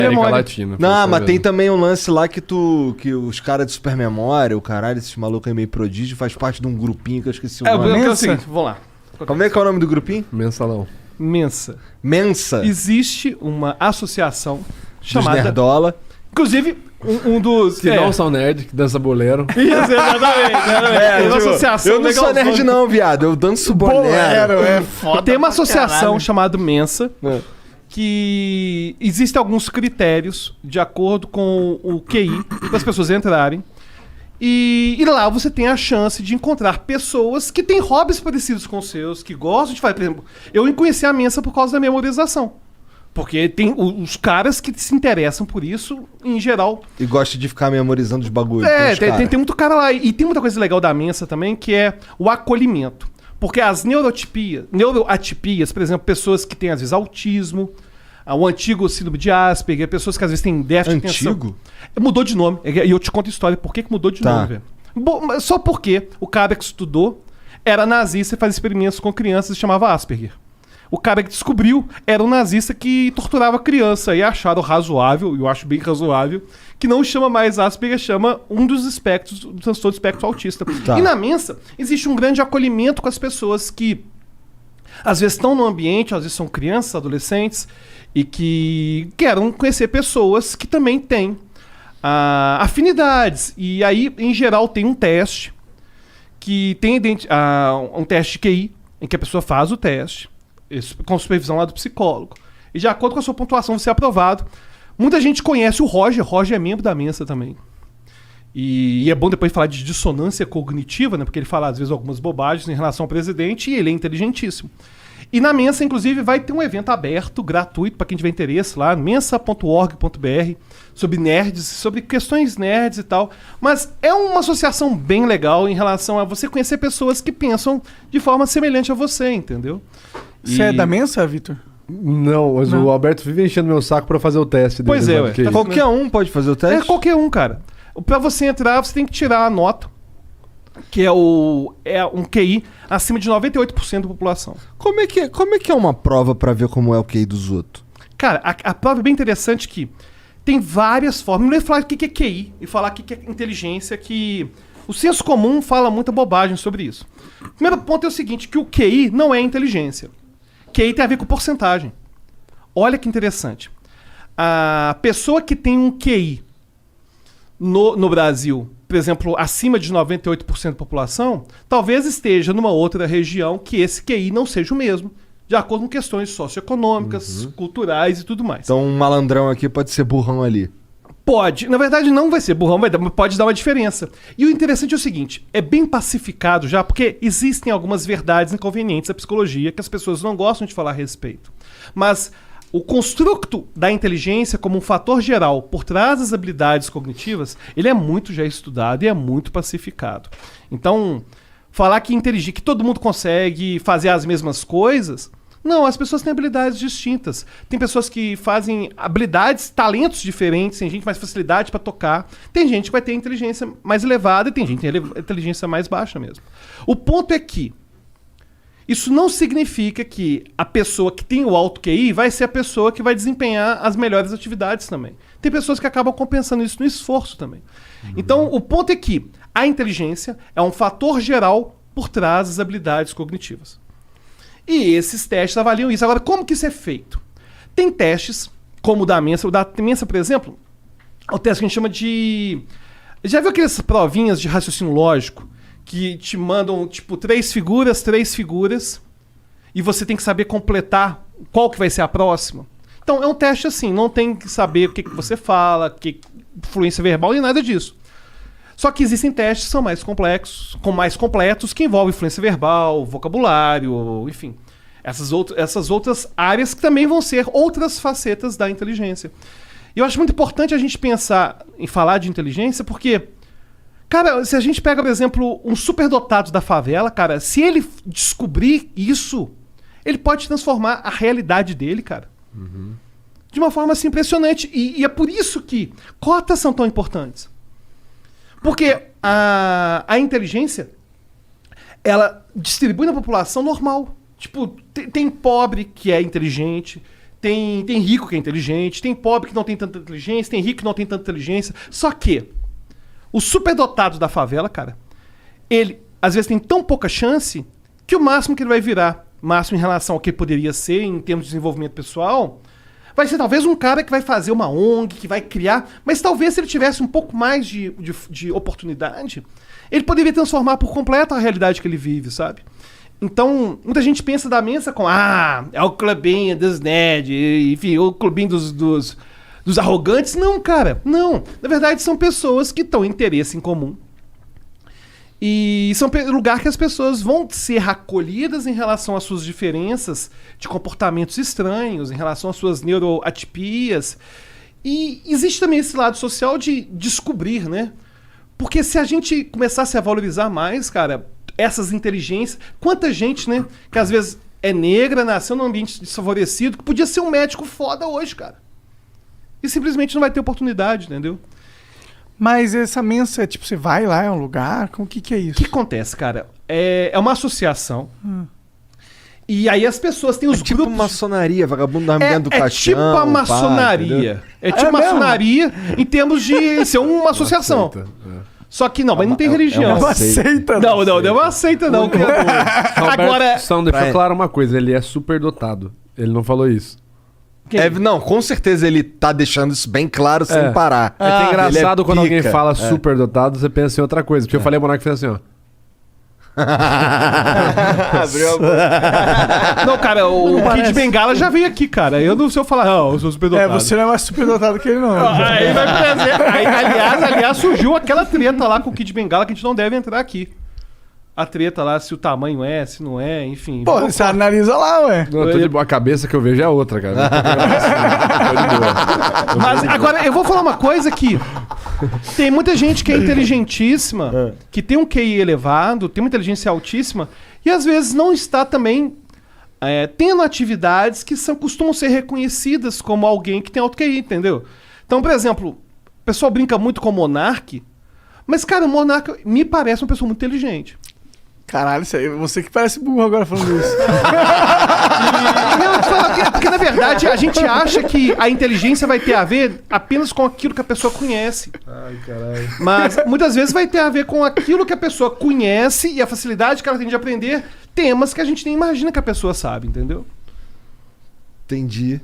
América memória. Latina. Não, mas tem também um lance lá que os caras de supermemória, o caralho, esses malucos aí meio prodígio, faz parte de um grupinho que eu esqueci o É o nome. é o seguinte, vamos lá. Como é que é o nome do grupinho? Mensalão. Mensa. Mensa. Existe uma associação Dos chamada... Nerdola. Inclusive, um dos... Que não são nerd, que dança bolero. Isso, exatamente. Tem uma associação eu não sou legalzona. nerd não, viado. Eu danço bolero. é foda. Tem uma pra associação caralho. chamada Mensa, É. que existem alguns critérios de acordo com o QI para as pessoas entrarem. E lá você tem a chance de encontrar pessoas que têm hobbies parecidos com os seus, que gostam de fazer. Por exemplo, eu conheci a Mensa por causa da memorização. Porque tem os caras que se interessam por isso, em geral. E gosta de ficar memorizando os bagulhos. Tem muito cara lá. E tem muita coisa legal da Mensa também, que é o acolhimento. Porque as neuroatipias, por exemplo, pessoas que têm, às vezes, autismo, o antigo síndrome de Asperger, pessoas que, às vezes, têm déficit de atenção. Antigo? Mudou de nome. E eu te conto a história. Por que mudou de nome, velho? Mas só porque o cara que estudou era nazista e fazia experimentos com crianças e chamava Asperger. O cara que descobriu era um nazista que torturava criança e acharam razoável, e eu acho bem razoável, que não chama mais Asperger, chama um dos espectros do transtorno do espectro autista. Tá. E na Mensa existe um grande acolhimento com as pessoas que às vezes estão no ambiente, às vezes são crianças, adolescentes, e que querem conhecer pessoas que também têm afinidades. E aí, em geral, tem um teste, que tem um teste de QI, em que a pessoa faz o teste, com supervisão lá do psicólogo. E de acordo com a sua pontuação, você é aprovado. Muita gente conhece o Roger. Roger é membro da Mensa também. E é bom depois falar de dissonância cognitiva, né? Porque ele fala, às vezes, algumas bobagens em relação ao presidente e ele é inteligentíssimo. E na Mensa, inclusive, vai ter um evento aberto, gratuito, para quem tiver interesse lá, mensa.org.br, sobre nerds, sobre questões nerds e tal. Mas é uma associação bem legal em relação a você conhecer pessoas que pensam de forma semelhante a você, entendeu? Você é da Mensa, Vitor? Não, mas o Alberto vive enchendo meu saco pra fazer o teste dele. Pois é, sabe ué. que isso? Qualquer um pode fazer o teste? É qualquer um, cara. Pra você entrar, você tem que tirar a nota, que é um QI acima de 98% da população. Como é que é uma prova pra ver como é o QI dos outros? Cara, a prova é bem interessante que tem várias formas. Não é falar o que é QI e falar o que é inteligência, que o senso comum fala muita bobagem sobre isso. O primeiro ponto é o seguinte, que o QI não é inteligência. QI tem a ver com porcentagem. Olha que interessante. A pessoa que tem um QI no Brasil, por exemplo, acima de 98% da população, talvez esteja numa outra região que esse QI não seja o mesmo, de acordo com questões socioeconômicas, culturais e tudo mais. Então um malandrão aqui pode ser burrão ali. Pode. Na verdade, não vai ser burrão, mas pode dar uma diferença. E o interessante é o seguinte, é bem pacificado já, porque existem algumas verdades inconvenientes da psicologia que as pessoas não gostam de falar a respeito. Mas o construto da inteligência como um fator geral por trás das habilidades cognitivas, ele é muito já estudado e é muito pacificado. Então, falar que todo mundo consegue fazer as mesmas coisas... Não, as pessoas têm habilidades distintas. Tem pessoas que fazem habilidades, talentos diferentes, tem gente mais facilidade para tocar, tem gente que vai ter inteligência mais elevada e tem gente que tem inteligência mais baixa mesmo. O ponto é que isso não significa que a pessoa que tem o alto QI vai ser a pessoa que vai desempenhar as melhores atividades também. Tem pessoas que acabam compensando isso no esforço também. Então, o ponto é que a inteligência é um fator geral por trás das habilidades cognitivas. E esses testes avaliam isso. Agora, como que isso é feito? Tem testes, como o da Mensa. O da Mensa, por exemplo, é o teste que a gente chama de... Já viu aquelas provinhas de raciocínio lógico que te mandam, tipo, 3 figuras, e você tem que saber completar qual que vai ser a próxima? Então, é um teste assim, não tem que saber o que você fala, que fluência verbal, nem nada disso. Só que existem testes que são mais complexos, mais completos, que envolvem influência verbal, vocabulário, enfim. Essas outras áreas que também vão ser outras facetas da inteligência. E eu acho muito importante a gente pensar em falar de inteligência, porque, cara, se a gente pega, por exemplo, um superdotado da favela, cara, se ele descobrir isso, ele pode transformar a realidade dele, cara. De uma forma assim impressionante. E é por isso que cotas são tão importantes. Porque a inteligência, ela distribui na população normal. Tipo, tem pobre que é inteligente, tem rico que é inteligente, tem pobre que não tem tanta inteligência, tem rico que não tem tanta inteligência. Só que o superdotado da favela, cara, ele às vezes tem tão pouca chance que o máximo que ele vai virar, máximo em relação ao que poderia ser em termos de desenvolvimento pessoal, vai ser talvez um cara que vai fazer uma ONG, que vai criar, mas talvez se ele tivesse um pouco mais de oportunidade, ele poderia transformar por completo a realidade que ele vive, sabe? Então, muita gente pensa da Mensa como, é o clubinho dos nerds, enfim, o clubinho dos arrogantes. Não, cara, não. Na verdade, são pessoas que estão em interesse em comum. E são lugar que as pessoas vão ser acolhidas em relação às suas diferenças de comportamentos estranhos, em relação às suas neuroatipias. E existe também esse lado social de descobrir, né? Porque se a gente começasse a valorizar mais, cara, essas inteligências, quanta gente, né, que às vezes é negra, nasceu num ambiente desfavorecido, que podia ser um médico foda hoje, cara. E simplesmente não vai ter oportunidade, entendeu? Mas essa Mensa, tipo, você vai lá, é um lugar? O que é O isso? que acontece, cara? É uma associação. E aí as pessoas têm os Tipo grupos... maçonaria, vagabundo dorme dentro do caixão. tipo a maçonaria. É tipo maçonaria em termos de ser uma associação. Só que não, mas não tem religião. É uma seita. Não é uma seita, não. Agora... Só deixou claro uma coisa, ele é superdotado. Ele não falou isso. Não, com certeza ele tá deixando isso bem claro sem parar. É que é engraçado ele é quando alguém pica. fala superdotado, você pensa em outra coisa. Porque eu falei, o Monark fez assim, ó. Abriu a boca. Não, cara, o Kid Bengala já veio aqui, cara. Eu não sei eu falar, não, eu sou superdotado. Você não é mais superdotado que ele, não. Aí vai trazer. Aliás, surgiu aquela treta lá com o Kid Bengala que a gente não deve entrar aqui. A treta lá, se o tamanho é, se não é, enfim. Pô, você analisa lá, ué. Não, eu tô de boa. A cabeça que eu vejo é outra, cara. Tô de boa. Mas agora, eu vou falar uma coisa que tem muita gente que é inteligentíssima, que tem um QI elevado, tem uma inteligência altíssima, e às vezes não está também tendo atividades que costumam ser reconhecidas como alguém que tem alto QI, entendeu? Então, por exemplo, o pessoal brinca muito com o Monark, mas, cara, o Monark me parece uma pessoa muito inteligente. Caralho, você que parece burro agora falando isso. Não, porque na verdade a gente acha que a inteligência vai ter a ver apenas com aquilo que a pessoa conhece. Ai, caralho. Mas muitas vezes vai ter a ver com aquilo que a pessoa conhece e a facilidade que ela tem de aprender temas que a gente nem imagina que a pessoa sabe, entendeu? Entendi.